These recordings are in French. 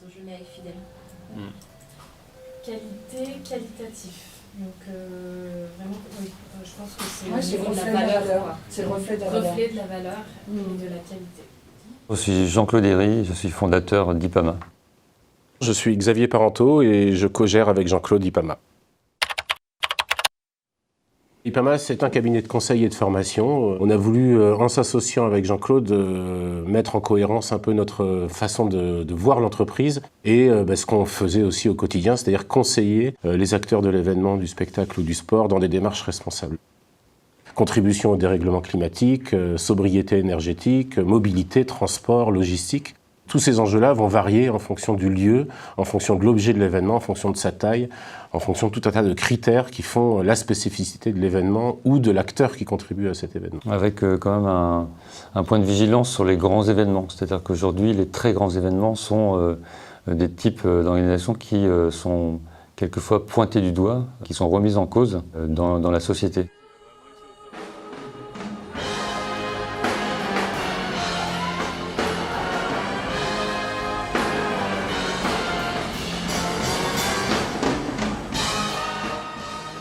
Genève et fidèle. Qualité, qualitatif. Donc vraiment, oui, je pense que c'est c'est de la valeur. C'est le reflet de la valeur. Reflet de la valeur et de la qualité. Je suis Jean-Claude Herry, je suis fondateur d'IPAMA. Je suis Xavier Parenteau et je co-gère avec Jean-Claude IPAMA. IPAMA, c'est un cabinet de conseil et de formation. On a voulu, en s'associant avec Jean-Claude, mettre en cohérence un peu notre façon de voir l'entreprise et ce qu'on faisait aussi au quotidien, c'est-à-dire conseiller les acteurs de l'événement, du spectacle ou du sport dans des démarches responsables. Contribution au dérèglement climatique, sobriété énergétique, mobilité, transport, logistique. Tous ces enjeux-là vont varier en fonction du lieu, en fonction de l'objet de l'événement, en fonction de sa taille, en fonction de tout un tas de critères qui font la spécificité de l'événement ou de l'acteur qui contribue à cet événement. Avec quand même un point de vigilance sur les grands événements. C'est-à-dire qu'aujourd'hui, les très grands événements sont des types d'organisations qui sont quelquefois pointés du doigt, qui sont remises en cause dans la société.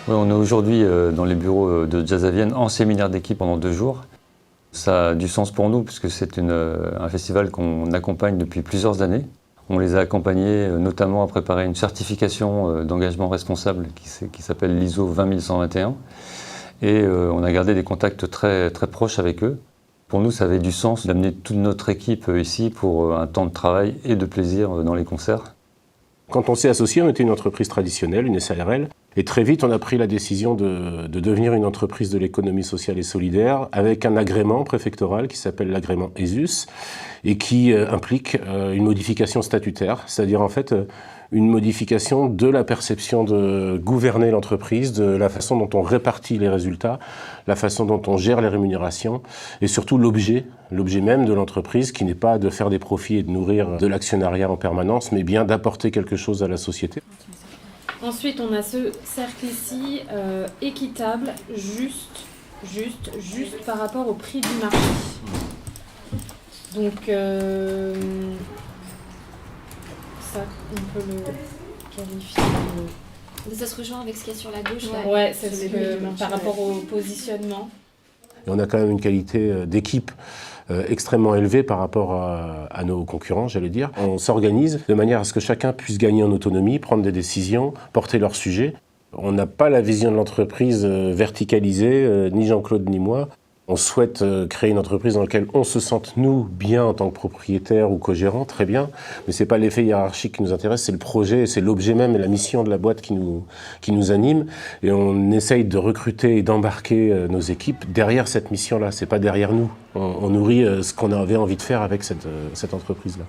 Oui, on est aujourd'hui dans les bureaux de Jazz à Vienne en séminaire d'équipe pendant 2 jours. Ça a du sens pour nous puisque c'est un festival qu'on accompagne depuis plusieurs années. On les a accompagnés notamment à préparer une certification d'engagement responsable qui s'appelle l'ISO 20121. Et on a gardé des contacts très, très proches avec eux. Pour nous, ça avait du sens d'amener toute notre équipe ici pour un temps de travail et de plaisir dans les concerts. Quand on s'est associé, on était une entreprise traditionnelle, une SARL, et très vite on a pris la décision de devenir une entreprise de l'économie sociale et solidaire avec un agrément préfectoral qui s'appelle l'agrément ESUS et qui implique une modification statutaire, c'est-à-dire en fait une modification de la perception de gouverner l'entreprise, de la façon dont on répartit les résultats, la façon dont on gère les rémunérations et surtout l'objet même de l'entreprise qui n'est pas de faire des profits et de nourrir de l'actionnariat en permanence, mais bien d'apporter quelque chose à la société. Ensuite, on a ce cercle ici, équitable, juste par rapport au prix du marché. Donc, ça, on peut le qualifier de... Ça se rejoint avec ce qu'il y a sur la gauche là. Ouais, c'est ce que, par rapport au positionnement. Et on a quand même une qualité d'équipe extrêmement élevée par rapport à nos concurrents, j'allais dire. On s'organise de manière à ce que chacun puisse gagner en autonomie, prendre des décisions, porter leur sujet. On n'a pas la vision de l'entreprise verticalisée, ni Jean-Claude ni moi. On souhaite créer une entreprise dans laquelle on se sente, nous, bien en tant que propriétaire ou co-gérant, très bien. Mais ce n'est pas l'effet hiérarchique qui nous intéresse, c'est le projet, c'est l'objet même et la mission de la boîte qui nous anime. Et on essaye de recruter et d'embarquer nos équipes derrière cette mission-là. Ce n'est pas derrière nous. On nourrit ce qu'on avait envie de faire avec cette entreprise-là.